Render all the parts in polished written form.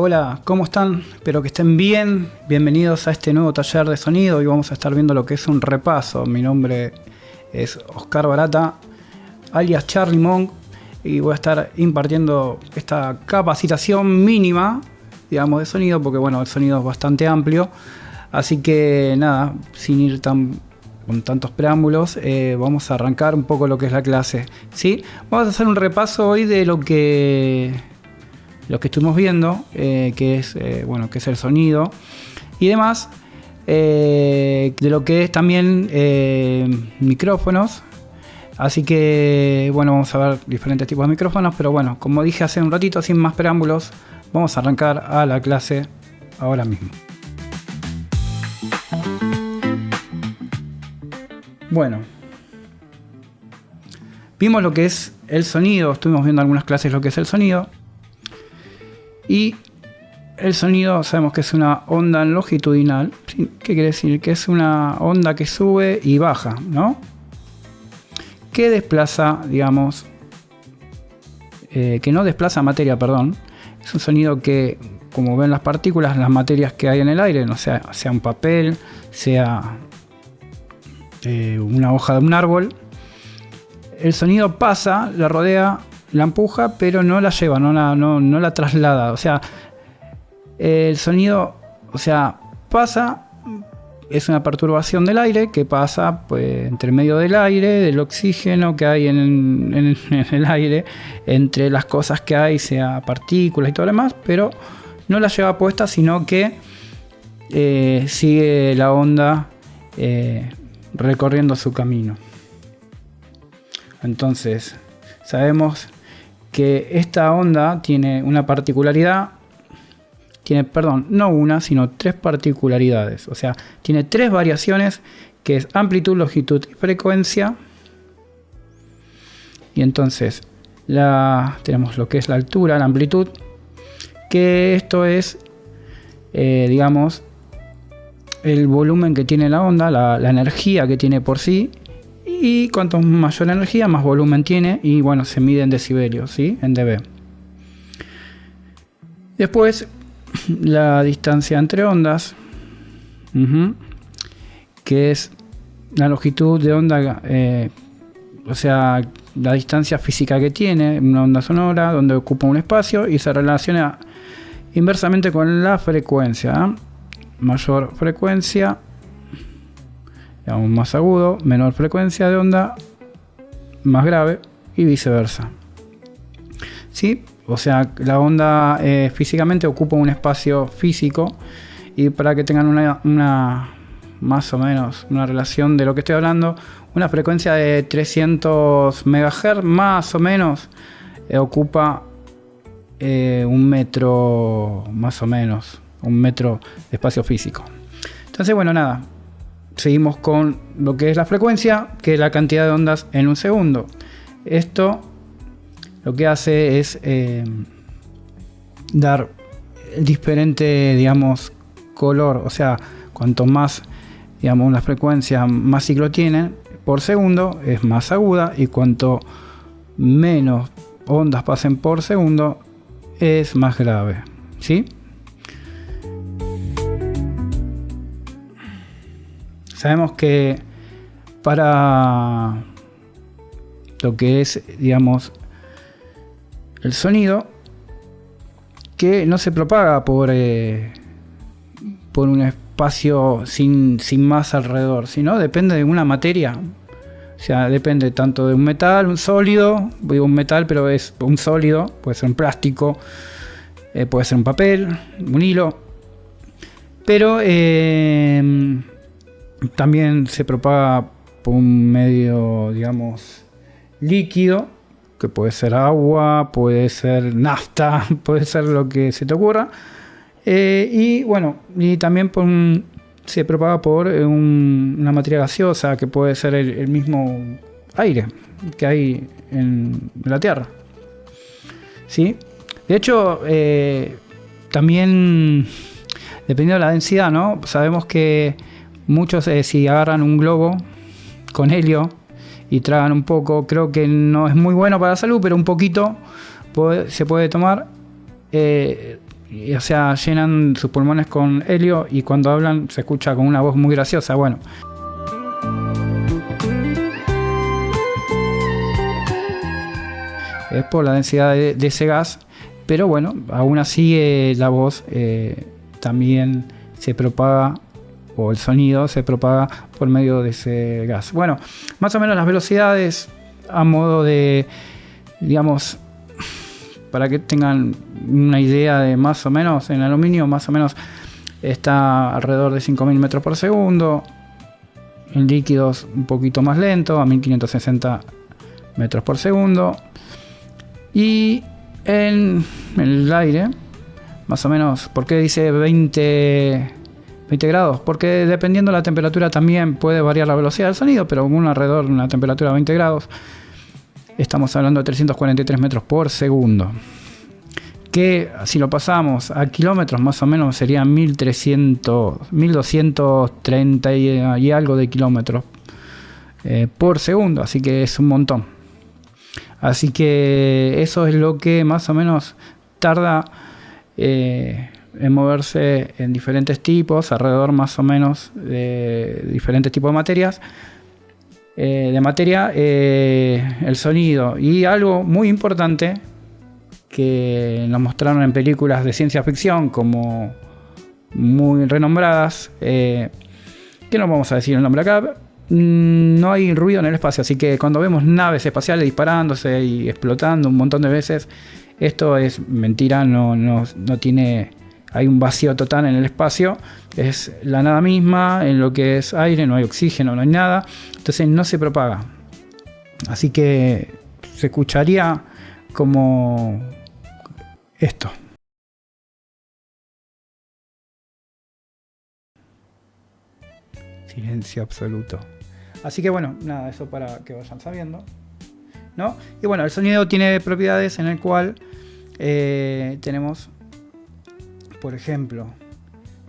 Hola, hola, ¿cómo están? Espero que estén bien. Bienvenidos a este nuevo taller de sonido. Hoy vamos a estar viendo lo que es un repaso. Mi nombre es Oscar Barata, alias Charlie Monk, y voy a estar impartiendo esta capacitación mínima, digamos, de sonido, porque bueno, el sonido es bastante amplio. Así que nada, sin ir con tantos preámbulos, vamos a arrancar un poco lo que es la clase, ¿sí? Vamos a hacer un repaso hoy de lo que estuvimos viendo, que es el sonido y demás, de lo que es también micrófonos. Así que bueno, vamos a ver diferentes tipos de micrófonos, pero bueno, como dije hace un ratito, sin más preámbulos, vamos a arrancar a la clase ahora mismo. Bueno, vimos lo que es el sonido, estuvimos viendo algunas clases lo que es el sonido. Y el sonido sabemos que es una onda longitudinal. ¿Qué quiere decir? Que es una onda que sube y baja, ¿no? Que desplaza, digamos, que no desplaza materia, perdón. Es un sonido que, como ven las partículas, las materias que hay en el aire, no sea un papel, sea una hoja de un árbol, el sonido pasa, la rodea, la empuja, pero no la lleva, no la traslada. O sea, el sonido, pasa, es una perturbación del aire que pasa pues, entre medio del aire, del oxígeno que hay en el aire, entre las cosas que hay, sea partículas y todo lo demás, pero no la lleva puesta, sino que sigue la onda recorriendo su camino. Entonces, sabemos que esta onda tiene una particularidad, no una, sino tres particularidades. O sea, tiene tres variaciones, que es amplitud, longitud y frecuencia. Y entonces tenemos lo que es la altura, la amplitud, que esto es, digamos, el volumen que tiene la onda, la energía que tiene por sí. Y cuanto mayor energía, más volumen tiene. Y bueno, se mide en decibelios, ¿sí? En dB. Después, la distancia entre ondas, que es la longitud de onda, la distancia física que tiene una onda sonora, donde ocupa un espacio y se relaciona inversamente con la frecuencia, ¿eh? Mayor frecuencia, digamos, más agudo, menor frecuencia de onda, más grave, y viceversa, ¿sí? O sea, la onda físicamente ocupa un espacio físico, y para que tengan una más o menos una relación de lo que estoy hablando, una frecuencia de 300 MHz más o menos ocupa un metro, más o menos, un metro de espacio físico. Entonces, bueno, nada. Seguimos con lo que es la frecuencia, que es la cantidad de ondas en un segundo. Esto lo que hace es dar diferente, digamos, color. O sea, cuanto más, digamos, la frecuencia más ciclo tiene por segundo, es más aguda. Y cuanto menos ondas pasen por segundo, es más grave, ¿sí? Sabemos que para lo que es, digamos, el sonido, que no se propaga por un espacio sin masa alrededor, sino depende de una materia. O sea, depende tanto de un metal, un sólido, digo un metal, pero es un sólido, puede ser un plástico, puede ser un papel, un hilo, pero también se propaga por un medio, digamos, líquido, que puede ser agua, puede ser nafta, puede ser lo que se te ocurra. Y bueno, y también se propaga por una materia gaseosa, que puede ser el mismo aire que hay en la Tierra, ¿sí? De hecho, también dependiendo de la densidad, ¿no? Sabemos que muchos, si agarran un globo con helio y tragan un poco, creo que no es muy bueno para la salud, pero un poquito se puede tomar. o sea, llenan sus pulmones con helio y cuando hablan se escucha con una voz muy graciosa. Bueno, es por la densidad de ese gas, pero bueno, aún así la voz también se propaga, o el sonido se propaga por medio de ese gas. Bueno, más o menos las velocidades a modo de, digamos, para que tengan una idea de más o menos, en aluminio más o menos está alrededor de 5.000 metros por segundo, en líquidos un poquito más lento, a 1.560 metros por segundo, y en el aire, más o menos, ¿por qué dice 20 grados? Porque dependiendo de la temperatura también puede variar la velocidad del sonido, pero con alrededor de una temperatura de 20 grados, estamos hablando de 343 metros por segundo. Que si lo pasamos a kilómetros, más o menos serían 1230 y algo de kilómetros por segundo. Así que es un montón. Así que eso es lo que más o menos tarda en moverse en diferentes tipos, alrededor más o menos de diferentes tipos de materias. El sonido. Y algo muy importante que nos mostraron en películas de ciencia ficción como muy renombradas, que no vamos a decir el nombre acá. No hay ruido en el espacio, así que cuando vemos naves espaciales disparándose y explotando un montón de veces, esto es mentira, no tiene, hay un vacío total en el espacio, es la nada misma, en lo que es aire, no hay oxígeno, no hay nada, entonces no se propaga. Así que se escucharía como esto. Silencio absoluto. Así que bueno, nada, eso para que vayan sabiendo, ¿no? Y bueno, el sonido tiene propiedades en el cual tenemos, por ejemplo,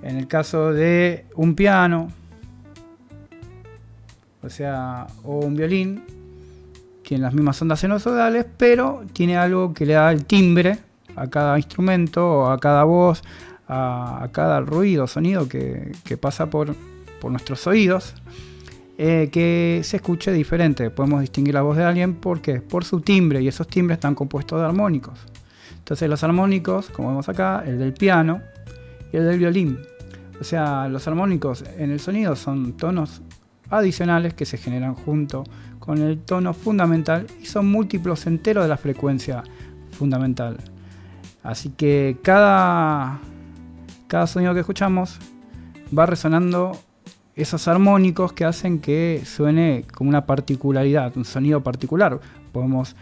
en el caso de un piano, o sea, o un violín, tiene las mismas ondas sinusoidales, pero tiene algo que le da el timbre a cada instrumento, a cada voz, a cada ruido, sonido que pasa por nuestros oídos, que se escuche diferente. Podemos distinguir la voz de alguien porque por su timbre, y esos timbres están compuestos de armónicos. Entonces los armónicos, como vemos acá, el del piano y el del violín. O sea, los armónicos en el sonido son tonos adicionales que se generan junto con el tono fundamental y son múltiplos enteros de la frecuencia fundamental. Así que cada sonido que escuchamos va resonando esos armónicos que hacen que suene con una particularidad, un sonido particular. Podemos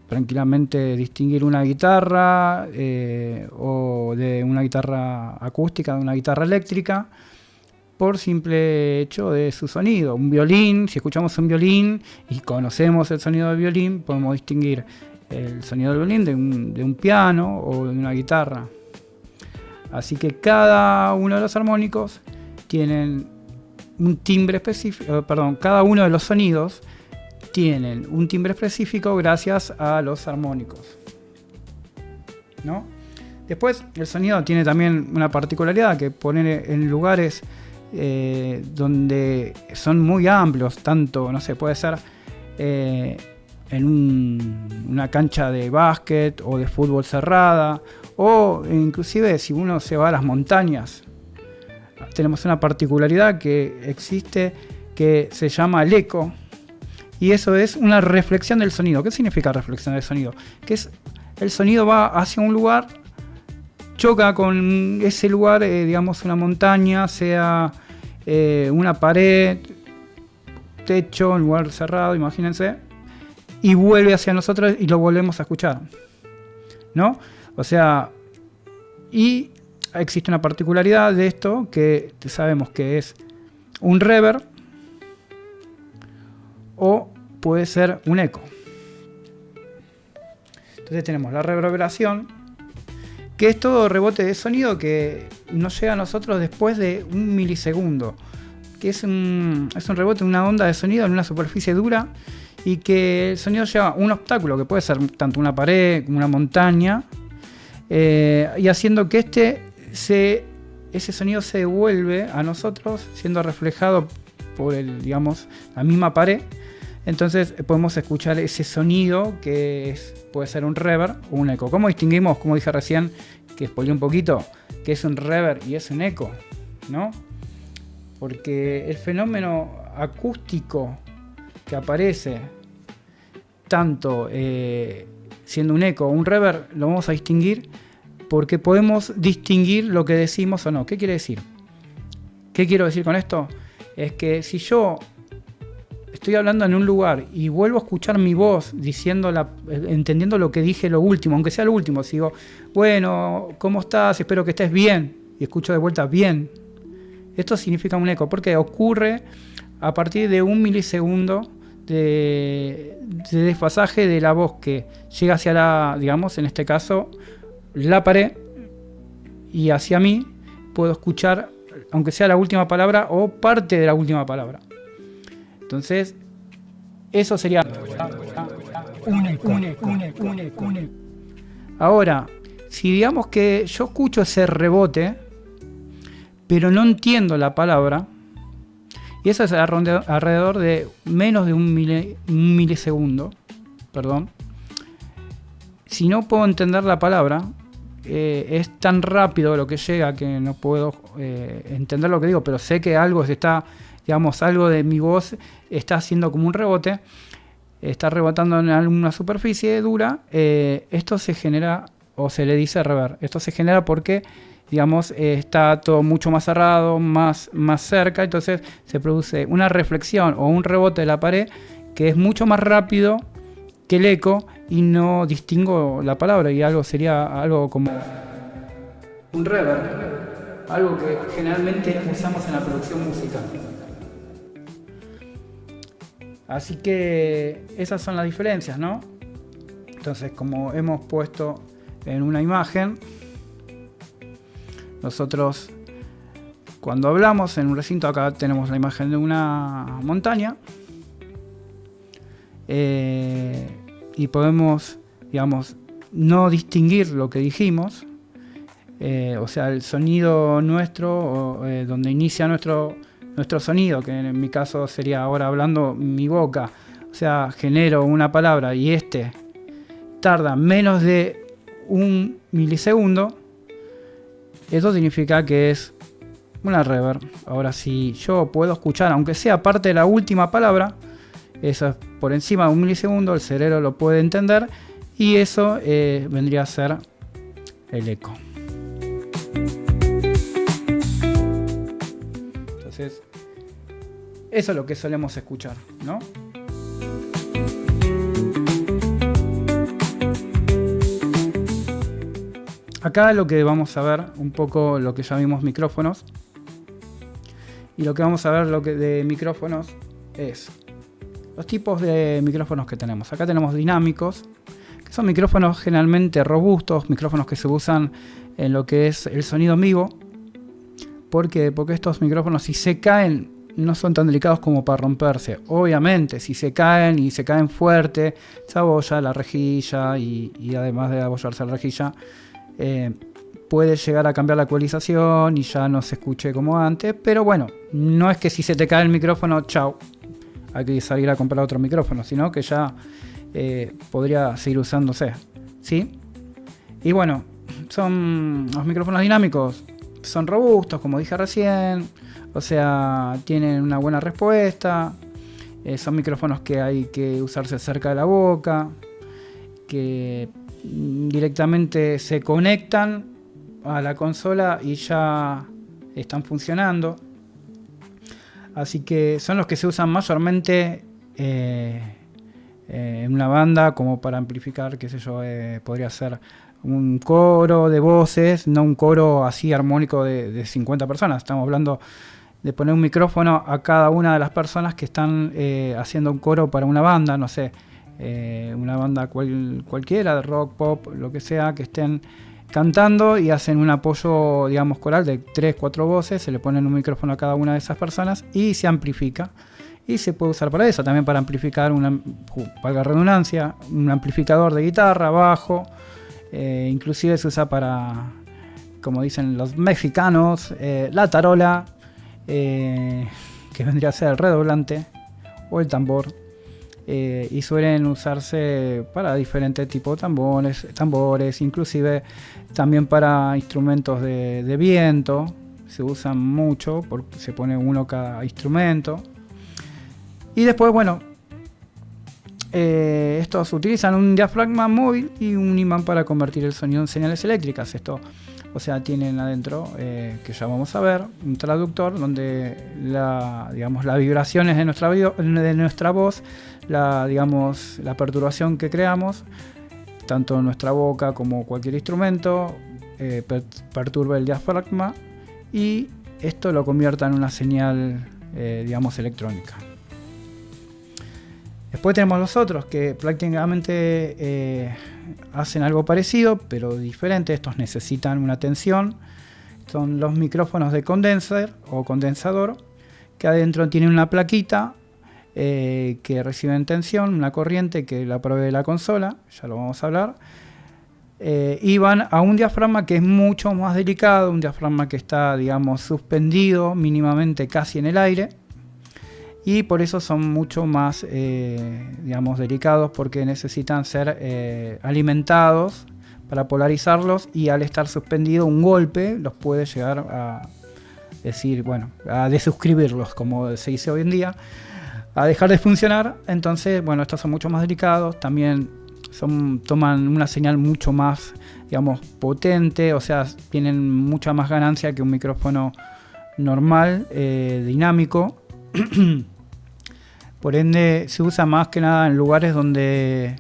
tranquilamente distinguir una guitarra o de una guitarra acústica de una guitarra eléctrica por simple hecho de su sonido. Un violín, si escuchamos un violín y conocemos el sonido del violín, podemos distinguir el sonido del violín de un piano o de una guitarra. Así que cada uno de los armónicos tienen un timbre específico, cada uno de los sonidos tienen un timbre específico gracias a los armónicos, ¿no? Después el sonido tiene también una particularidad, que poner en lugares donde son muy amplios, tanto, no sé, puede ser en una cancha de básquet o de fútbol cerrada, o inclusive si uno se va a las montañas, tenemos una particularidad que existe que se llama el eco, y eso es una reflexión del sonido. ¿Qué significa reflexión del sonido? Que es el sonido va hacia un lugar, choca con ese lugar, digamos una montaña, sea una pared, techo, un lugar cerrado, imagínense, y vuelve hacia nosotros y lo volvemos a escuchar, ¿no? O sea, y existe una particularidad de esto que sabemos que es un reverb o puede ser un eco. Entonces tenemos la reverberación, que es todo rebote de sonido que nos llega a nosotros después de un milisegundo, que es un rebote, una onda de sonido en una superficie dura, y que el sonido lleva un obstáculo, que puede ser tanto una pared como una montaña, y haciendo que ese sonido se devuelve a nosotros, siendo reflejado por la misma pared. Entonces podemos escuchar ese sonido que puede ser un reverb o un eco. ¿Cómo distinguimos, como dije recién, que spoileé un poquito, que es un reverb y es un eco, ¿no? Porque el fenómeno acústico que aparece, tanto siendo un eco o un reverb, lo vamos a distinguir porque podemos distinguir lo que decimos o no. ¿Qué quiere decir? ¿Qué quiero decir con esto? Es que si yo estoy hablando en un lugar y vuelvo a escuchar mi voz entendiendo lo que dije lo último, aunque sea lo último, si digo, bueno, ¿cómo estás? Espero que estés bien, y escucho de vuelta bien. Esto significa un eco, porque ocurre a partir de 1 milisegundo de desfasaje de la voz que llega hacia digamos, en este caso, la pared, y hacia mí puedo escuchar, aunque sea la última palabra o parte de la última palabra. Entonces, eso sería un eco. Ahora, si digamos que yo escucho ese rebote, pero no entiendo la palabra, y eso es alrededor de menos de un milisegundo, perdón. Si no puedo entender la palabra, es tan rápido lo que llega que no puedo entender lo que digo, pero sé que algo algo de mi voz está haciendo como un rebote, está rebotando en alguna superficie dura. Esto se genera, o se le dice reverb. Esto se genera porque, digamos, está todo mucho más cerrado, más cerca, entonces se produce una reflexión o un rebote de la pared que es mucho más rápido que el eco y no distingo la palabra, y sería algo como un reverb, algo que generalmente usamos en la producción musical. Así que esas son las diferencias, ¿no? Entonces, como hemos puesto en una imagen, nosotros cuando hablamos en un recinto, acá tenemos la imagen de una montaña, y podemos, digamos, no distinguir lo que dijimos, o sea, el sonido nuestro, donde inicia nuestro sonido, que en mi caso sería ahora hablando mi boca, o sea, genero una palabra y tarda menos de 1 milisegundo, eso significa que es una reverb. Ahora, si yo puedo escuchar, aunque sea parte de la última palabra, eso es por encima de 1 milisegundo, el cerebro lo puede entender, y eso vendría a ser el eco. Entonces, eso es lo que solemos escuchar, ¿no? Acá lo que vamos a ver un poco lo que ya vimos micrófonos, y lo que vamos a ver de micrófonos es los tipos de micrófonos que tenemos. Acá tenemos dinámicos, que son micrófonos generalmente robustos, micrófonos que se usan en lo que es el sonido en vivo. ¿Por qué? Porque estos micrófonos, si se caen, no son tan delicados como para romperse. Obviamente, si se caen y se caen fuerte, se abolla la rejilla, y además de abollarse la rejilla, puede llegar a cambiar la ecualización y ya no se escuche como antes. Pero bueno, no es que si se te cae el micrófono, chao, hay que salir a comprar otro micrófono, sino que ya podría seguir usándose, ¿sí? Y bueno, los micrófonos dinámicos son robustos, como dije recién, o sea, tienen una buena respuesta, son micrófonos que hay que usarse cerca de la boca, que directamente se conectan a la consola y ya están funcionando. Así que son los que se usan mayormente en una banda, como para amplificar, qué sé yo, podría ser un coro de voces, no un coro así armónico de 50 personas. Estamos hablando de poner un micrófono a cada una de las personas que están haciendo un coro para una banda, no sé, una banda cualquiera, de rock, pop, lo que sea, que estén cantando y hacen un apoyo, digamos, coral de 3-4 voces, se le ponen un micrófono a cada una de esas personas y se amplifica. Y se puede usar para eso, también para amplificar, valga redundancia, un amplificador de guitarra, bajo, Inclusive se usa para, como dicen los mexicanos, la tarola, que vendría a ser el redoblante o el tambor. Y suelen usarse para diferentes tipos de tambores, inclusive también para instrumentos de viento. Se usan mucho porque se pone uno cada instrumento. Y después, bueno, estos utilizan un diafragma móvil y un imán para convertir el sonido en señales eléctricas. Esto, o sea, tienen adentro, que ya vamos a ver, un traductor donde las vibraciones de nuestra voz, la perturbación que creamos, tanto en nuestra boca como cualquier instrumento, perturba el diafragma y esto lo convierta en una señal, electrónica. Después tenemos los otros que prácticamente hacen algo parecido, pero diferente. Estos necesitan una tensión. Son los micrófonos de condenser o condensador, que adentro tienen una plaquita que reciben tensión, una corriente que la provee la consola, ya lo vamos a hablar. Y van a un diafragma que es mucho más delicado, un diafragma que está, suspendido mínimamente casi en el aire. Y por eso son mucho más, delicados, porque necesitan ser alimentados para polarizarlos, y al estar suspendido un golpe los puede llegar a a desuscribirlos, como se dice hoy en día, a dejar de funcionar. Entonces, estos son mucho más delicados, también toman una señal mucho más, potente, o sea, tienen mucha más ganancia que un micrófono normal, dinámico. Por ende, se usa más que nada en lugares donde,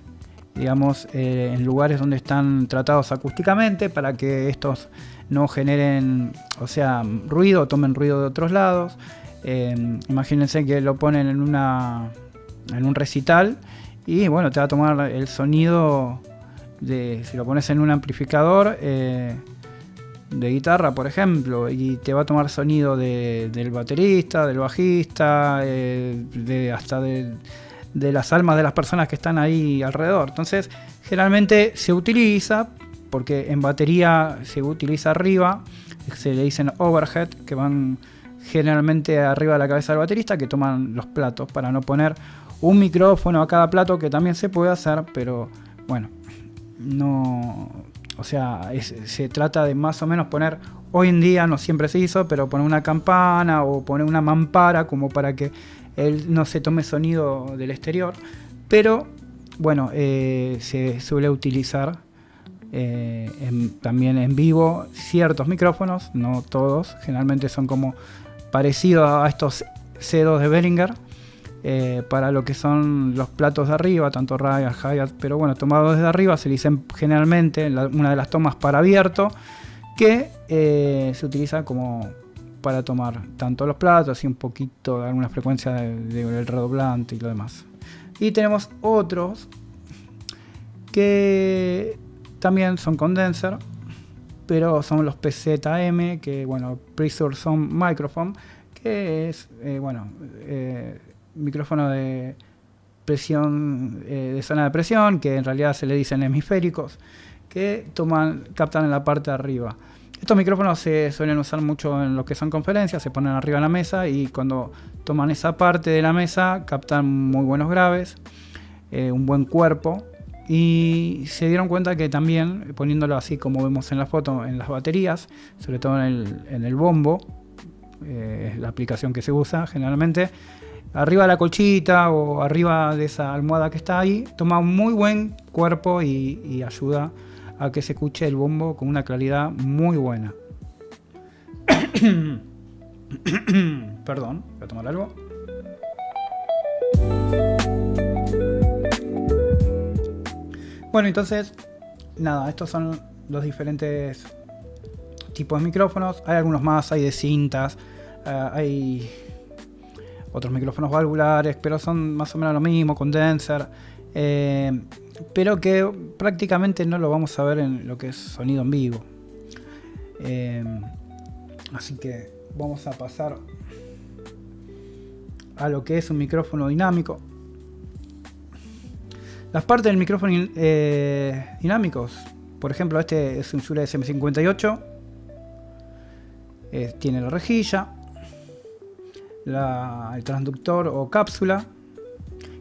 en lugares donde están tratados acústicamente, para que estos no generen, ruido, o tomen ruido de otros lados. Imagínense que lo ponen en un recital y te va a tomar el sonido si lo pones en un amplificador de guitarra, por ejemplo, y te va a tomar sonido del baterista, del bajista, hasta de las almas de las personas que están ahí alrededor. Entonces, generalmente se utiliza, porque en batería se utiliza arriba, se le dicen overhead, que van generalmente arriba de la cabeza del baterista, que toman los platos para no poner un micrófono a cada plato, que también se puede hacer, pero no. O sea, se trata de más o menos poner, hoy en día no siempre se hizo, pero poner una campana o poner una mampara como para que él no se tome sonido del exterior. Pero se suele utilizar también en vivo ciertos micrófonos, no todos, generalmente son como parecidos a estos C2 de Behringer, para lo que son los platos de arriba, tanto Ryan, Hyatt, pero tomados desde arriba se le dicen generalmente una de las tomas para abierto, que se utiliza como para tomar tanto los platos y un poquito de alguna frecuencia del redoblante y lo demás. Y tenemos otros que también son condenser, pero son los PZM, que Pressure Zone Microphone, que es micrófono de presión, de zona de presión, que en realidad se le dicen hemisféricos, que captan en la parte de arriba. Estos micrófonos se suelen usar mucho en lo que son conferencias, se ponen arriba de la mesa, y cuando toman esa parte de la mesa captan muy buenos graves, un buen cuerpo, y se dieron cuenta que también, poniéndolo así como vemos en la foto, en las baterías, sobre todo en el bombo, es la aplicación que se usa generalmente, arriba de la colchita o arriba de esa almohada que está ahí, toma un muy buen cuerpo y ayuda a que se escuche el bombo con una claridad muy buena. Perdón, voy a tomar algo. Entonces, nada, estos son los diferentes tipos de micrófonos. Hay algunos más, hay de cintas, hay otros micrófonos valvulares, pero son más o menos lo mismo, condenser, pero que prácticamente no lo vamos a ver en lo que es sonido en vivo. Así que vamos a pasar a lo que es un micrófono dinámico. Las partes del micrófono dinámicos Por ejemplo, este es un Shure SM58. Tiene la rejilla, el transductor o cápsula,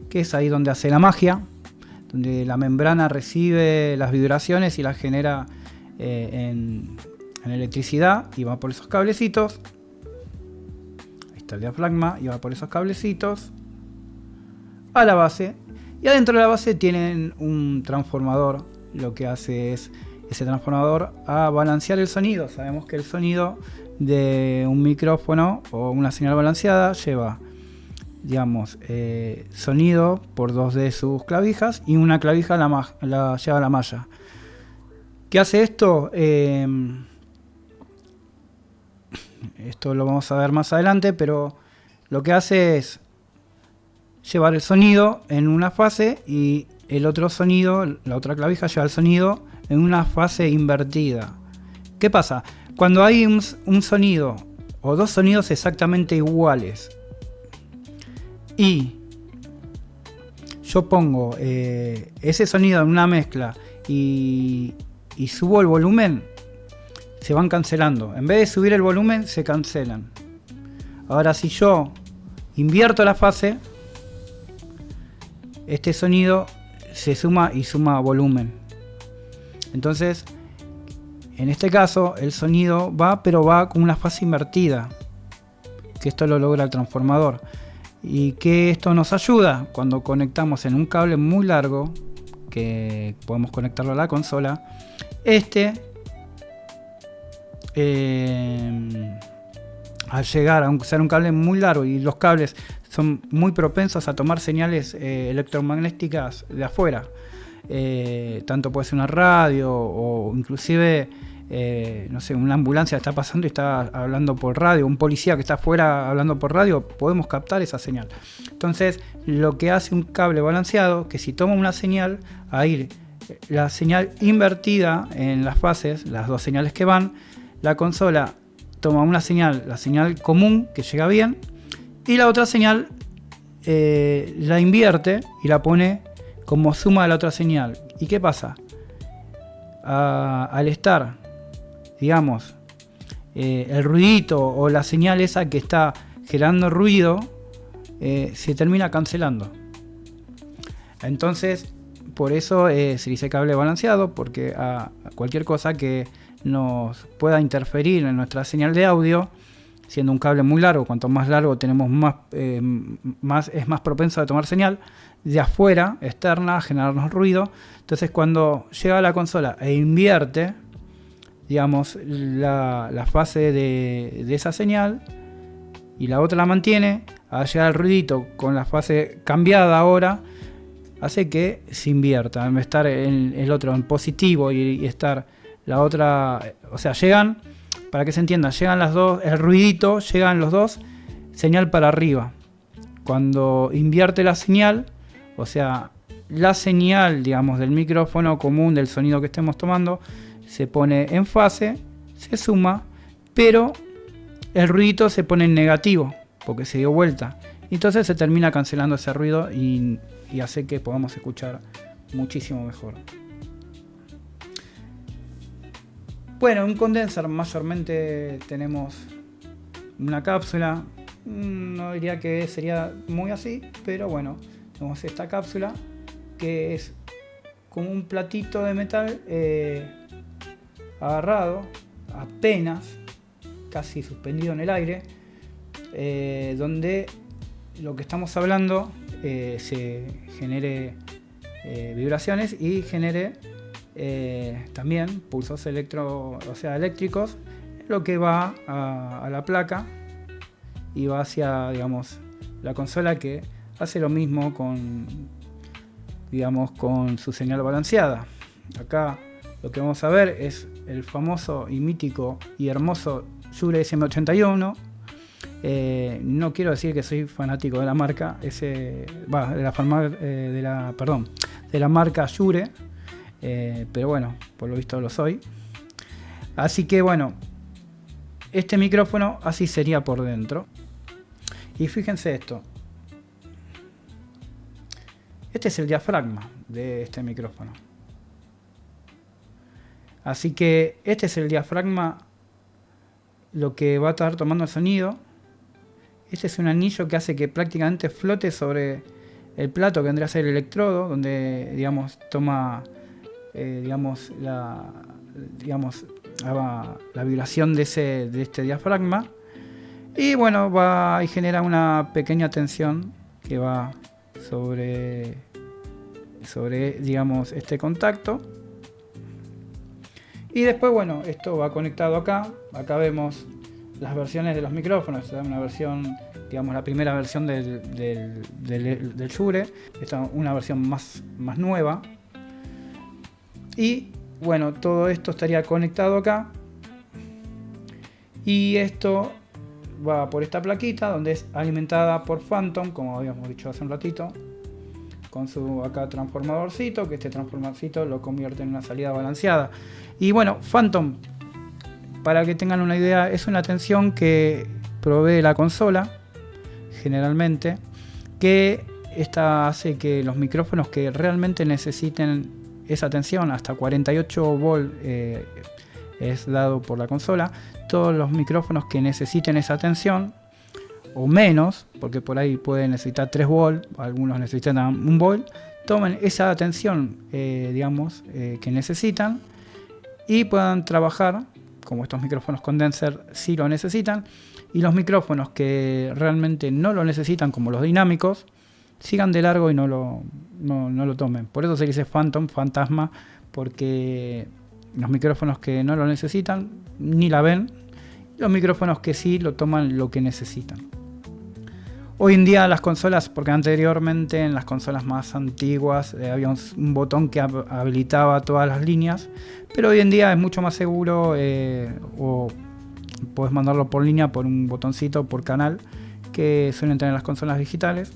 que es ahí donde hace la magia, donde la membrana recibe las vibraciones y las genera en electricidad y va por esos cablecitos. Ahí está el diafragma y va por esos cablecitos a la base, y adentro de la base tienen un transformador. Lo que hace es ese transformador a balancear el sonido. Sabemos que el sonido de un micrófono o una señal balanceada lleva, digamos, sonido por dos de sus clavijas, y una clavija lleva la malla. ¿Qué hace esto? Esto lo vamos a ver más adelante, pero lo que hace es llevar el sonido en una fase y el otro sonido, la otra clavija, lleva el sonido en una fase invertida. ¿Qué pasa? Cuando hay un sonido o dos sonidos exactamente iguales y yo pongo ese sonido en una mezcla y subo el volumen, se van cancelando. En vez de subir el volumen, se cancelan. Ahora, si yo invierto la fase, este sonido se suma y suma volumen. Entonces, en este caso, el sonido va, pero va con una fase invertida, que esto lo logra el transformador. Y que esto nos ayuda cuando conectamos en un cable muy largo, que podemos conectarlo a la consola. Al llegar a ser un cable muy largo, y los cables son muy propensos a tomar señales electromagnéticas de afuera, tanto puede ser una radio o inclusive no sé, una ambulancia está pasando y está hablando por radio, un policía que está afuera hablando por radio, podemos captar esa señal. Entonces, lo que hace un cable balanceado, que si toma una señal, a ir la señal invertida en las fases, las dos señales que van, la consola toma una señal, la señal común que llega bien, y la otra señal la invierte y la pone como suma de la otra señal. ¿Y qué pasa? Al estar, digamos, el ruidito o la señal esa que está generando ruido, se termina cancelando. Entonces, por eso se dice cable balanceado, porque a cualquier cosa que nos pueda interferir en nuestra señal de audio, siendo un cable muy largo, cuanto más largo tenemos es más propenso a tomar señal de afuera, externa, a generarnos ruido. Entonces, cuando llega a la consola e invierte, digamos, la fase de esa señal y la otra la mantiene, al llegar el ruidito con la fase cambiada ahora, hace que se invierta. En vez de estar el otro en positivo y estar la otra, o sea, llegan, para que se entienda, llegan las dos, el ruidito, llegan los dos, señal para arriba. Cuando invierte la señal, o sea, la señal, digamos, del micrófono común, del sonido que estemos tomando, se pone en fase, se suma, pero el ruidito se pone en negativo, porque se dio vuelta. Entonces se termina cancelando ese ruido y hace que podamos escuchar muchísimo mejor. Bueno, un condenser mayormente tenemos una cápsula. No diría que sería muy así, pero bueno, tenemos esta cápsula que es como un platito de metal agarrado, apenas, casi suspendido en el aire, donde lo que estamos hablando se genere vibraciones y genere también pulsos eléctricos, lo que va a la placa y va hacia, digamos, la consola, que hace lo mismo con su señal balanceada. Acá lo que vamos a ver es el famoso y mítico y hermoso Shure SM81. No quiero decir que soy fanático de la marca, de la marca Shure, pero bueno, por lo visto lo soy. Así que bueno, este micrófono así sería por dentro. Y fíjense esto. Este es el diafragma de este micrófono. Así que este es el diafragma, lo que va a estar tomando el sonido. Este es un anillo que hace que prácticamente flote sobre el plato, que vendría a ser el electrodo, donde digamos toma la vibración de este diafragma. Y bueno, va y genera una pequeña tensión que va sobre digamos este contacto. Y después, bueno, esto va conectado acá. Acá vemos las versiones de los micrófonos. Una versión, digamos, la primera versión del Shure. Esta es una versión más nueva. Y bueno, todo esto estaría conectado acá. Y esto va por esta plaquita, donde es alimentada por Phantom, como habíamos dicho hace un ratito, con su acá transformadorcito, que este transformadorcito lo convierte en una salida balanceada. Y bueno, Phantom, para que tengan una idea, es una tensión que provee la consola, generalmente, que esta hace que los micrófonos que realmente necesiten esa tensión, hasta 48 volts es dado por la consola. Todos los micrófonos que necesiten esa tensión, o menos, porque por ahí pueden necesitar 3 volts, algunos necesitan 1 volt, tomen esa tensión que necesitan y puedan trabajar, como estos micrófonos condenser si lo necesitan, y los micrófonos que realmente no lo necesitan, como los dinámicos, sigan de largo y no lo tomen. Por eso se dice Phantom, fantasma, porque los micrófonos que no lo necesitan ni la ven, los micrófonos que sí lo toman lo que necesitan. Hoy en día las consolas, porque anteriormente en las consolas más antiguas había un botón que habilitaba todas las líneas, pero hoy en día es mucho más seguro, o puedes mandarlo por línea por un botoncito por canal que suelen tener las consolas digitales.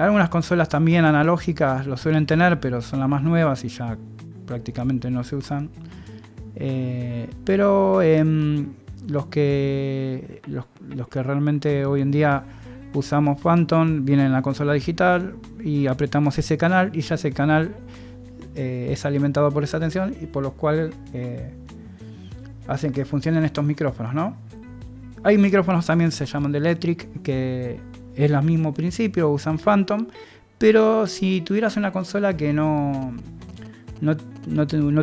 Algunas consolas también analógicas lo suelen tener, pero son las más nuevas y ya prácticamente no se usan. Pero los que realmente hoy en día usamos Phantom vienen en la consola digital y apretamos ese canal y ya ese canal es alimentado por esa tensión y por los cuales hacen que funcionen estos micrófonos, ¿no? Hay micrófonos también, se llaman de Electric, que es el mismo principio, usan Phantom, pero si tuvieras una consola que no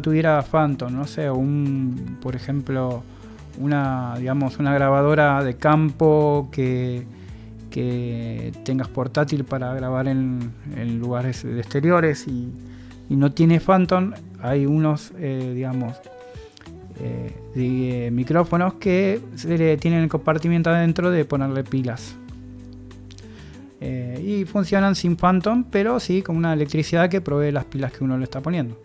tuviera Phantom, no sé, por ejemplo, una grabadora de campo que tengas portátil para grabar en lugares exteriores y no tiene Phantom, hay unos micrófonos que tienen el compartimiento adentro de ponerle pilas. Y funcionan sin Phantom, pero sí con una electricidad que provee las pilas que uno le está poniendo.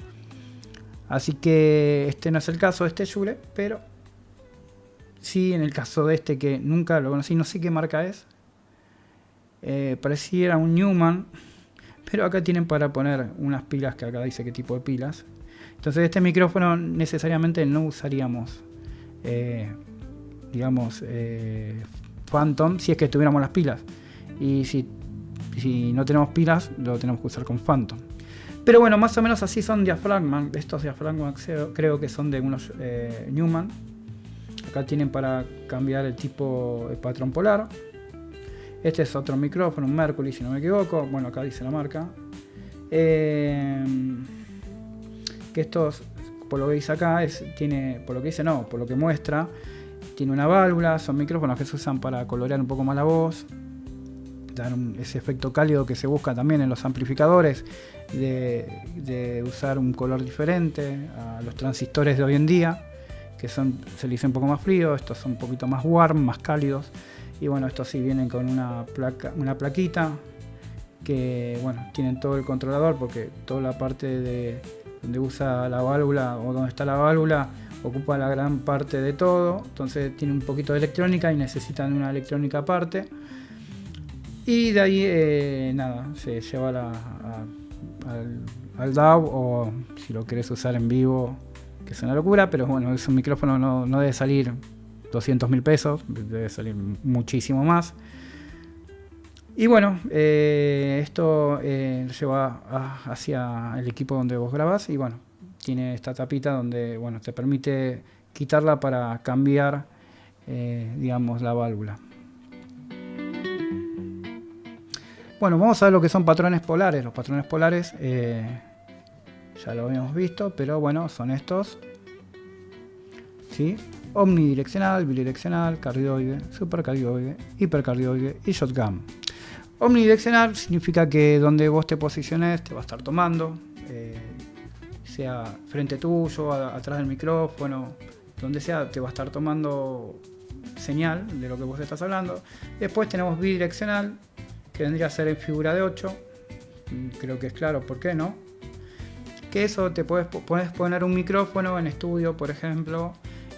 Así que este no es el caso de este Shure, pero sí en el caso de este, que nunca lo conocí, no sé qué marca es. Pareciera un Newman, pero acá tienen para poner unas pilas que acá dice qué tipo de pilas. Entonces este micrófono necesariamente no usaríamos Phantom si es que tuviéramos las pilas. Y si no tenemos pilas, lo tenemos que usar con Phantom. Pero bueno, más o menos así son diafragmas. Estos diafragmas creo que son de unos Newman. Acá tienen para cambiar el tipo de patrón polar. Este es otro micrófono, un Mercury si no me equivoco. Bueno, acá dice la marca. Que estos, por lo que dice acá, por lo que muestra, tiene una válvula. Son micrófonos que se usan para colorear un poco más la voz, dar ese efecto cálido que se busca también en los amplificadores, de usar un color diferente a los transistores de hoy en día, que se les dice un poco más frío. Estos son un poquito más warm, más cálidos. Y bueno, estos sí vienen con una plaquita que, bueno, tienen todo el controlador, porque toda la parte de donde usa la válvula o donde está la válvula ocupa la gran parte de todo. Entonces tiene un poquito de electrónica y necesitan una electrónica aparte. Y de ahí se lleva al DAW, o si lo querés usar en vivo, que es una locura, pero bueno, es un micrófono, no debe salir 200.000 pesos, debe salir muchísimo más. Y bueno, esto lo lleva hacia el equipo donde vos grabás y bueno, tiene esta tapita donde, bueno, te permite quitarla para cambiar, digamos, la válvula. Bueno, vamos a ver lo que son patrones polares. Los patrones polares ya lo habíamos visto, pero bueno, son estos, ¿sí? Omnidireccional, bidireccional, cardioide, supercardioide, hipercardioide y shotgun. Omnidireccional significa que donde vos te posiciones te va a estar tomando, sea frente tuyo, atrás del micrófono, donde sea te va a estar tomando señal de lo que vos estás hablando. Después tenemos bidireccional, que vendría a ser en figura de 8, creo que es claro por qué, ¿no? Que eso te puedes poner un micrófono en estudio, por ejemplo,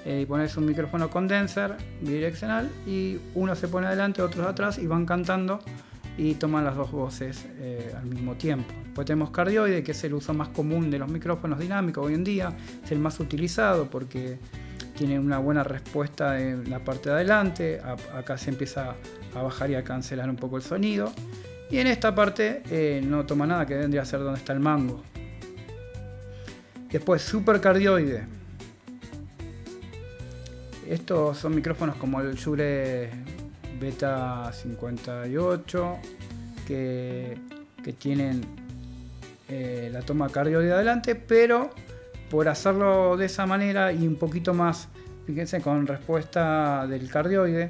y pones un micrófono condenser bidireccional y uno se pone adelante, otros atrás y van cantando y toman las dos voces al mismo tiempo. Después tenemos cardioide, que es el uso más común de los micrófonos dinámicos hoy en día, es el más utilizado porque tiene una buena respuesta en la parte de adelante. Acá se empieza a bajar y a cancelar un poco el sonido, y en esta parte no toma nada, que vendría a ser donde está el mango. Después supercardioide, estos son micrófonos como el Shure Beta 58 que tienen la toma cardioide adelante, pero por hacerlo de esa manera y un poquito más, fíjense, con respuesta del cardioide,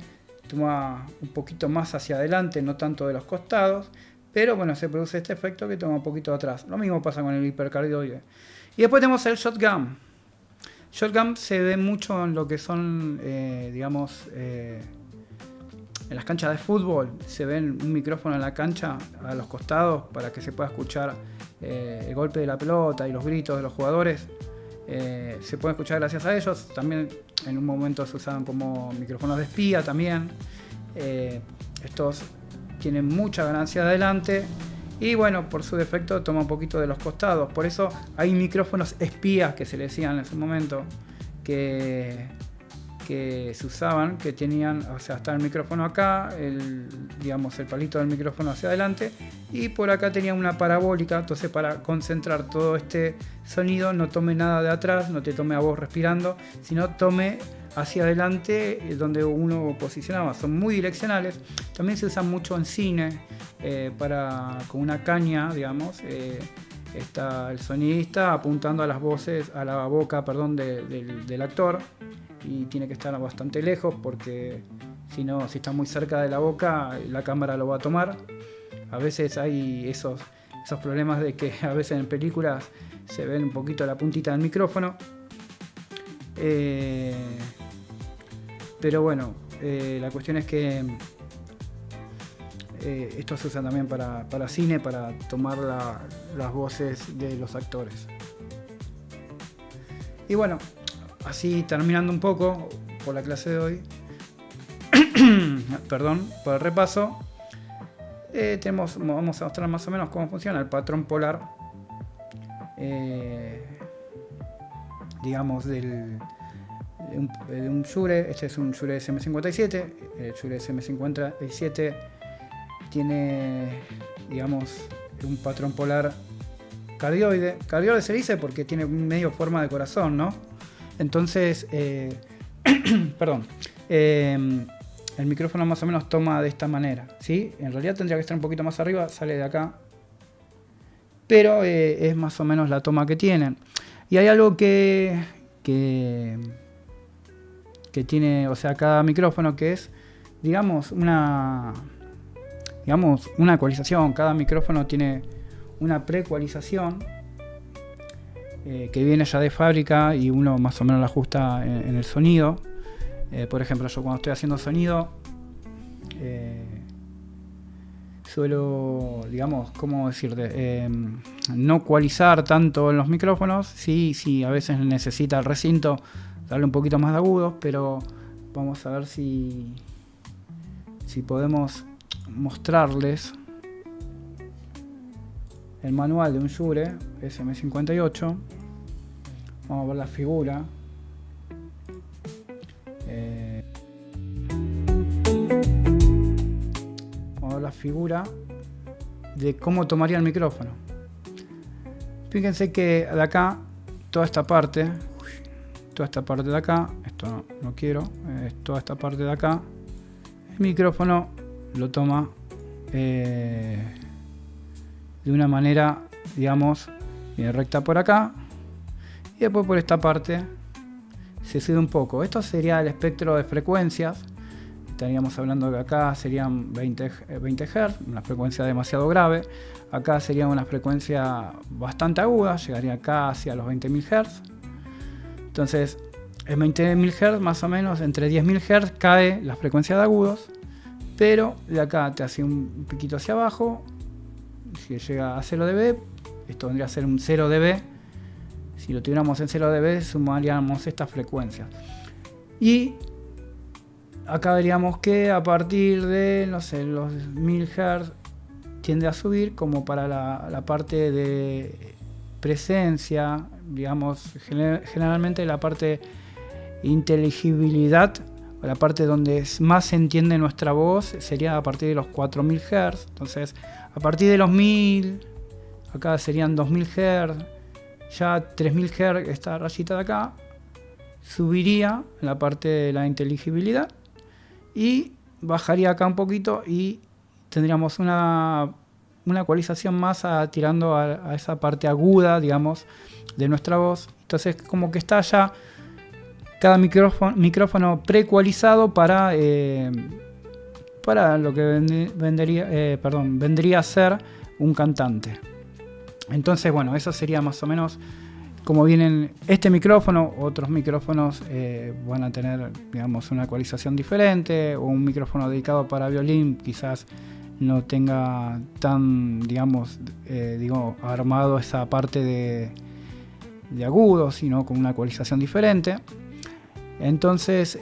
toma un poquito más hacia adelante, no tanto de los costados, pero bueno, se produce este efecto que toma un poquito atrás. Lo mismo pasa con el hipercardioide. Y después tenemos el shotgun. Shotgun se ve mucho en lo que son, digamos, en las canchas de fútbol. Se ve un micrófono en la cancha a los costados para que se pueda escuchar el golpe de la pelota y los gritos de los jugadores. Se puede escuchar gracias a ellos. También en un momento se usaban como micrófonos de espía también. Estos tienen mucha ganancia adelante y bueno, por su defecto toma un poquito de los costados. Por eso hay micrófonos espías, que se le decían en ese momento, que se usaban, que tenían, o sea, está el micrófono acá, digamos, el palito del micrófono hacia adelante, y por acá tenía una parabólica. Entonces, para concentrar todo este sonido, no tome nada de atrás, no te tome a vos respirando, sino tome hacia adelante donde uno posicionaba. Son muy direccionales. También se usan mucho en cine, con una caña, digamos. Está el sonidista apuntando a las voces, a la boca, perdón, del actor, y tiene que estar bastante lejos porque si está muy cerca de la boca, la cámara lo va a tomar. A veces hay esos problemas de que a veces en películas se ven un poquito la puntita del micrófono. Pero bueno, la cuestión es que esto se usa también para cine, para tomar las voces de los actores. Y bueno, así terminando un poco por la clase de hoy, perdón por el repaso, vamos a mostrar más o menos cómo funciona el patrón polar, digamos, de un Shure. Este es un Shure SM57. El Shure SM57 tiene, digamos, un patrón polar cardioide. Cardioide se dice porque tiene medio forma de corazón, ¿no? Entonces, perdón, el micrófono más o menos toma de esta manera, ¿sí? En realidad tendría que estar un poquito más arriba, sale de acá, pero es más o menos la toma que tienen. Y hay algo que tiene, o sea, cada micrófono, que es, digamos, una ecualización. Cada micrófono tiene una preecualización que viene ya de fábrica y uno más o menos la ajusta en el sonido. Por ejemplo, yo cuando estoy haciendo sonido suelo, digamos, ¿cómo decirte? No ecualizar tanto en los micrófonos. Sí, a veces necesita el recinto darle un poquito más de agudos, pero vamos a ver si podemos mostrarles el manual de un Shure SM58. Vamos a ver la figura. Vamos a ver la figura de cómo tomaría el micrófono. Fíjense que de acá toda esta parte de acá, esto no quiero, toda esta parte de acá, el micrófono lo toma de una manera, digamos, bien recta por acá, y después por esta parte se sube un poco. Esto sería el espectro de frecuencias. Estaríamos hablando que acá serían 20 Hz, una frecuencia demasiado grave. Acá sería una frecuencia bastante aguda, llegaría casi a los 20.000 Hz. Entonces, en 20.000 Hz, más o menos, entre 10.000 Hz cae la frecuencia de agudos, pero de acá te hace un piquito hacia abajo. Si llega a 0 dB, esto vendría a ser un 0 dB. Si lo tuviéramos en 0 dB, sumaríamos estas frecuencias. Y acá veríamos que a partir de, no sé, los 1000 Hz tiende a subir, como para la parte de presencia, digamos, generalmente la parte inteligibilidad, o la parte donde más se entiende nuestra voz, sería a partir de los 4000 Hz. Entonces, a partir de los 1000, acá serían 2000 Hz, ya 3000 Hz, esta rayita de acá, subiría en la parte de la inteligibilidad y bajaría acá un poquito y tendríamos una ecualización más tirando a esa parte aguda, digamos, de nuestra voz. Entonces, como que está ya cada micrófono preecualizado para lo que vendría a ser un cantante. Entonces, bueno, eso sería más o menos como vienen este micrófono. Otros micrófonos van a tener, digamos, una ecualización diferente, o un micrófono dedicado para violín quizás no tenga tan, digamos, armado esa parte de agudo, sino con una ecualización diferente. Entonces,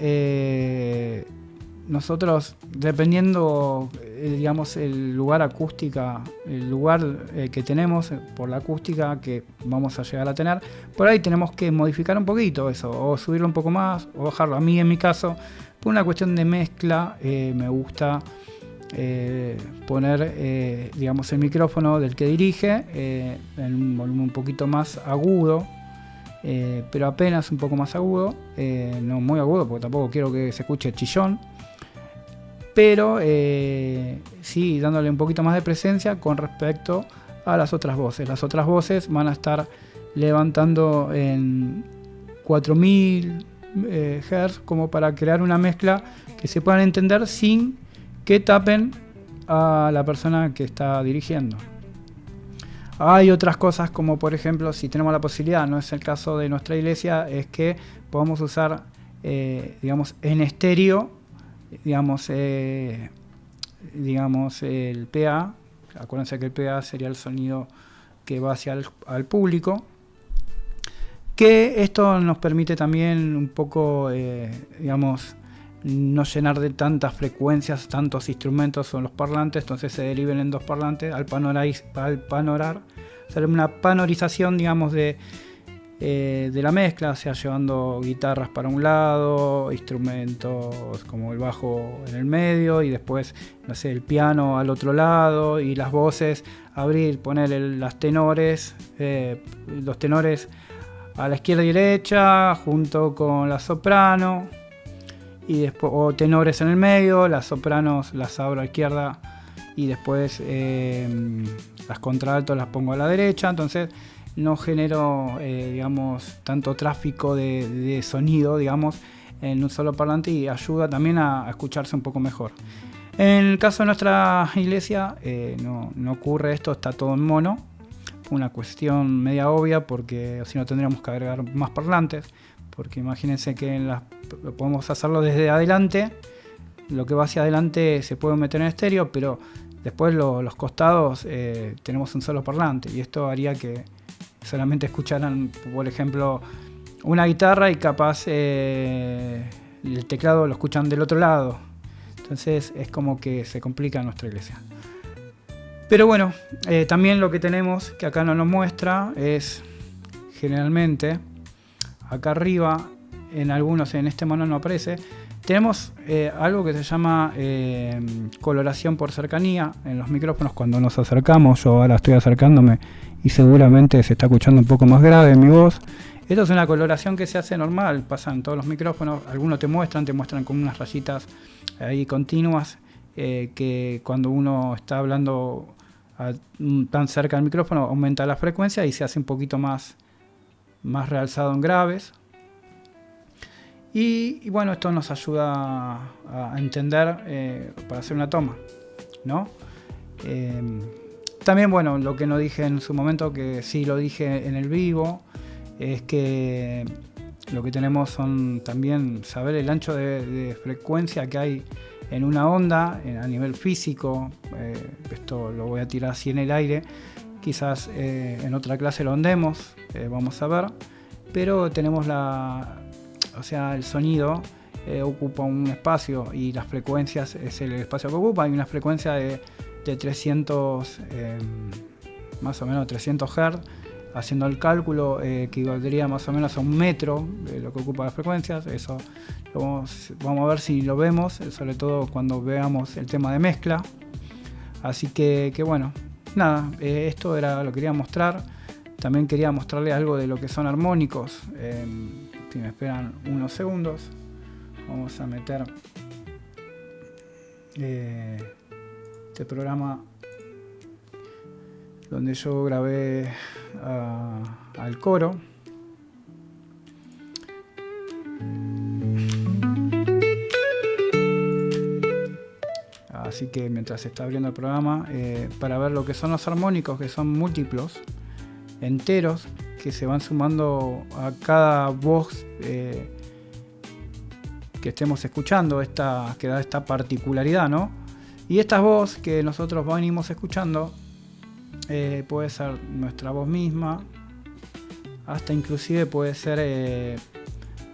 nosotros, dependiendo, digamos, el lugar que tenemos, por la acústica que vamos a llegar a tener, por ahí tenemos que modificar un poquito eso, o subirlo un poco más, o bajarlo. A mí, en mi caso, por una cuestión de mezcla, me gusta poner, digamos, el micrófono del que dirige en un volumen un poquito más agudo, pero apenas un poco más agudo, no muy agudo porque tampoco quiero que se escuche chillón, pero sí dándole un poquito más de presencia con respecto a las otras voces. Las otras voces van a estar levantando en 4000 Hz, como para crear una mezcla que se puedan entender sin que tapen a la persona que está dirigiendo. Hay otras cosas, como por ejemplo, si tenemos la posibilidad, no es el caso de nuestra iglesia, es que podamos usar, digamos, en estéreo, digamos, el PA. Acuérdense que el PA sería el sonido que va hacia al público, que esto nos permite también un poco, digamos, no llenar de tantas frecuencias, tantos instrumentos o los parlantes, entonces se deriven en dos parlantes al panorar, hacer una panorización, digamos, de la mezcla, o sea, llevando guitarras para un lado, instrumentos como el bajo en el medio, y después, no sé, el piano al otro lado, y las voces, poner los tenores a la izquierda y derecha, junto con la soprano, y después, o tenores en el medio, las sopranos las abro a la izquierda, y después las contraltos las pongo a la derecha. Entonces no genero, digamos, tanto tráfico de sonido, digamos, en un solo parlante, y ayuda también a escucharse un poco mejor. En el caso de nuestra iglesia no ocurre esto, está todo en mono, una cuestión media obvia, porque si no tendríamos que agregar más parlantes, porque imagínense que podemos hacerlo desde adelante, lo que va hacia adelante se puede meter en estéreo, pero después los costados tenemos un solo parlante, y esto haría que solamente escucharan, por ejemplo, una guitarra, y capaz el teclado lo escuchan del otro lado. Entonces es como que se complica en nuestra iglesia. Pero bueno, también lo que tenemos, que acá no nos muestra, es generalmente acá arriba, en este mono no aparece, tenemos algo que se llama coloración por cercanía en los micrófonos. Cuando nos acercamos, yo ahora estoy acercándome y seguramente se está escuchando un poco más grave mi voz, Esto es una coloración que se hace normal, pasa en todos los micrófonos. Algunos te muestran con unas rayitas ahí continuas, que cuando uno está hablando tan cerca del micrófono aumenta la frecuencia y se hace un poquito más realzado en graves. Y bueno, esto nos ayuda a entender para hacer una toma, ¿no? También, bueno, lo que no dije en su momento, que sí lo dije en el vivo, es que lo que tenemos son también saber el ancho de frecuencia que hay en una onda a nivel físico. Esto lo voy a tirar así en el aire, quizás en otra clase lo andemos, vamos a ver, pero tenemos el sonido ocupa un espacio y las frecuencias es el espacio que ocupa. Hay una frecuencia de 300, más o menos 300 Hz, haciendo el cálculo, equivaldría más o menos a 1 metro de lo que ocupa las frecuencias. Eso vamos a ver si lo vemos, sobre todo cuando veamos el tema de mezcla. Así que bueno, nada, esto era lo que quería mostrar. También quería mostrarles algo de lo que son armónicos. Si me esperan unos segundos, vamos a meter este programa donde yo grabé al coro. Así que mientras se está abriendo el programa, para ver lo que son los armónicos, que son múltiplos, enteros, que se van sumando a cada voz que estemos escuchando, que da esta particularidad, ¿no? Y esta voz que nosotros venimos escuchando puede ser nuestra voz misma, hasta inclusive puede ser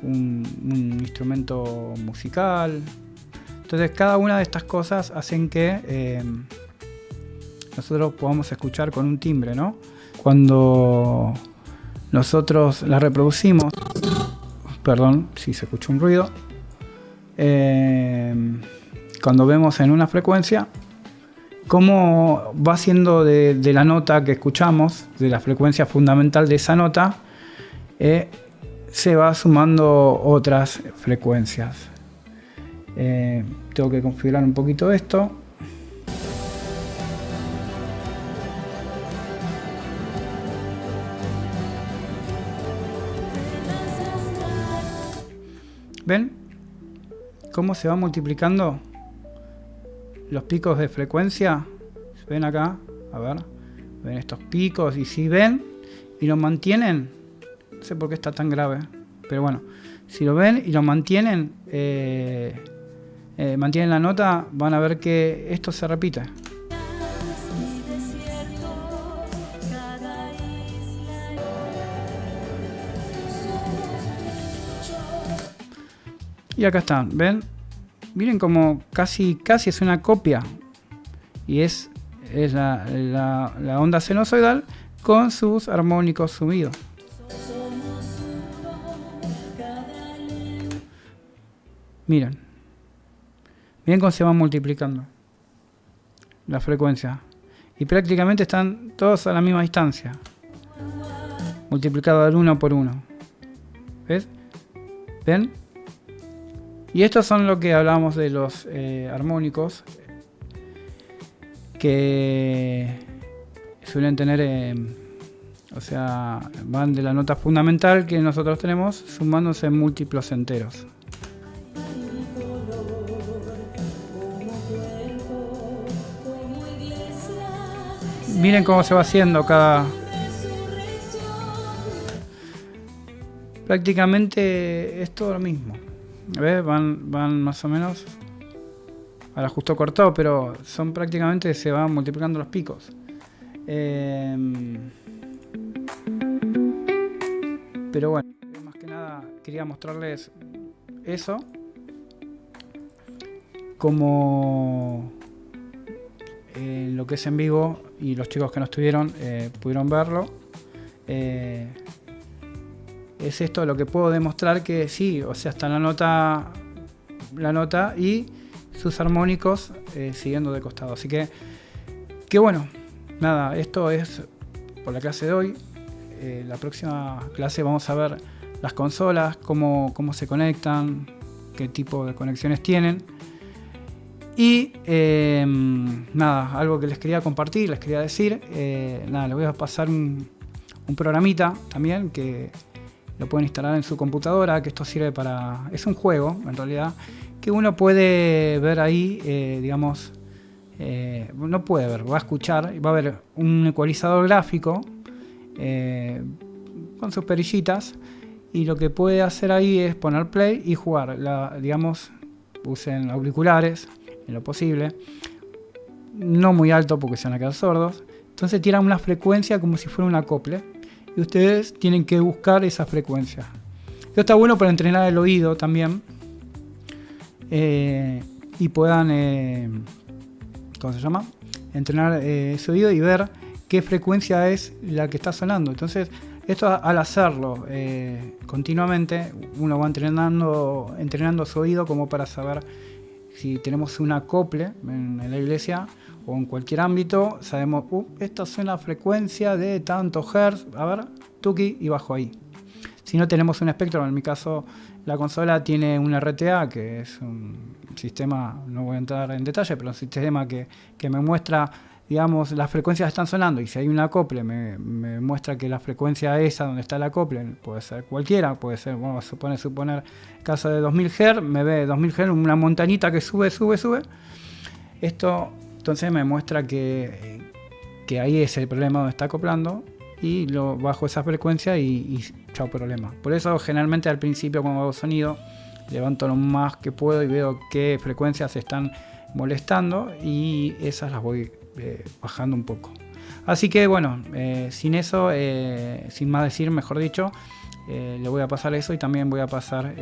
un instrumento musical. Entonces cada una de estas cosas hacen que nosotros podamos escuchar con un timbre, ¿no? Cuando nosotros la reproducimos, perdón si se escucha un ruido, cuando vemos en una frecuencia cómo va siendo de la nota que escuchamos, de la frecuencia fundamental de esa nota, se va sumando otras frecuencias. Tengo que configurar un poquito esto. ¿Ven cómo se va multiplicando los picos de frecuencia? ¿Ven acá? A ver, ven estos picos, y si ven y lo mantienen, no sé por qué está tan grave, pero bueno, si lo ven y lo mantienen, mantienen la nota, van a ver que esto se repite. Y acá están, ¿ven? Miren como casi es una copia. Y es la onda sinusoidal con sus armónicos subidos. Miren cómo se van multiplicando la frecuencia. Y prácticamente están todos a la misma distancia, multiplicado al 1 por 1. ¿Ves? ¿Ven? Y estos son lo que hablábamos de los armónicos, que suelen tener, van de la nota fundamental que nosotros tenemos, sumándose en múltiplos enteros. Miren cómo se va haciendo cada... Prácticamente es todo lo mismo. ¿Ves? Van más o menos. Ahora justo cortado, pero son prácticamente, se van multiplicando los picos. Pero bueno, más que nada quería mostrarles eso, como lo que es en vivo, y los chicos que no estuvieron pudieron verlo. Es esto lo que puedo demostrar, que sí, o sea, está la nota y sus armónicos siguiendo de costado. Así que bueno, nada, esto es por la clase de hoy. la próxima clase vamos a ver las consolas, cómo se conectan, qué tipo de conexiones tienen. Y nada, algo que les quería compartir, les quería decir, nada, les voy a pasar un programita también que lo pueden instalar en su computadora, que esto sirve para... es un juego, en realidad, que uno puede ver ahí, digamos, no puede ver, va a escuchar, va a ver un ecualizador gráfico con sus perillitas, y lo que puede hacer ahí es poner play y jugar. Digamos, usen auriculares en lo posible, no muy alto porque se van a quedar sordos. Entonces tiran una frecuencia como si fuera un acople y ustedes tienen que buscar esa frecuencia. Esto está bueno para entrenar el oído también, y puedan ¿cómo se llama? Entrenar ese oído y ver qué frecuencia es la que está sonando. Entonces esto, al hacerlo continuamente, uno va entrenando su oído como para saber si tenemos un acople en la iglesia o en cualquier ámbito. Sabemos, esta es una frecuencia de tantos hertz, a ver, tuki, y bajo ahí. Si no tenemos un espectro, en mi caso la consola tiene un RTA, que es un sistema, no voy a entrar en detalle, pero un sistema que me muestra, digamos, las frecuencias están sonando, y si hay un acople me muestra que la frecuencia esa donde está el acople puede ser cualquiera, puede ser, vamos a suponer caso de 2000 Hz, me ve 2000 Hz, una montañita que sube. Esto entonces me muestra que ahí es el problema donde está acoplando, y lo bajo esa frecuencia y chao problema. Por eso generalmente al principio, cuando hago sonido, levanto lo más que puedo y veo qué frecuencias se están molestando, y esas las voy bajando un poco. Así que bueno, sin eso, sin más decir, mejor dicho, le voy a pasar eso, y también voy a pasar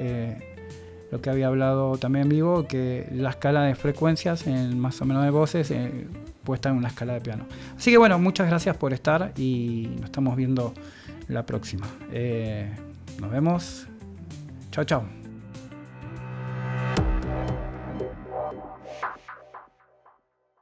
lo que había hablado también en vivo, que la escala de frecuencias en más o menos de voces puesta en una escala de piano. Así que bueno, muchas gracias por estar, y nos estamos viendo la próxima. Nos vemos. Chao, chao.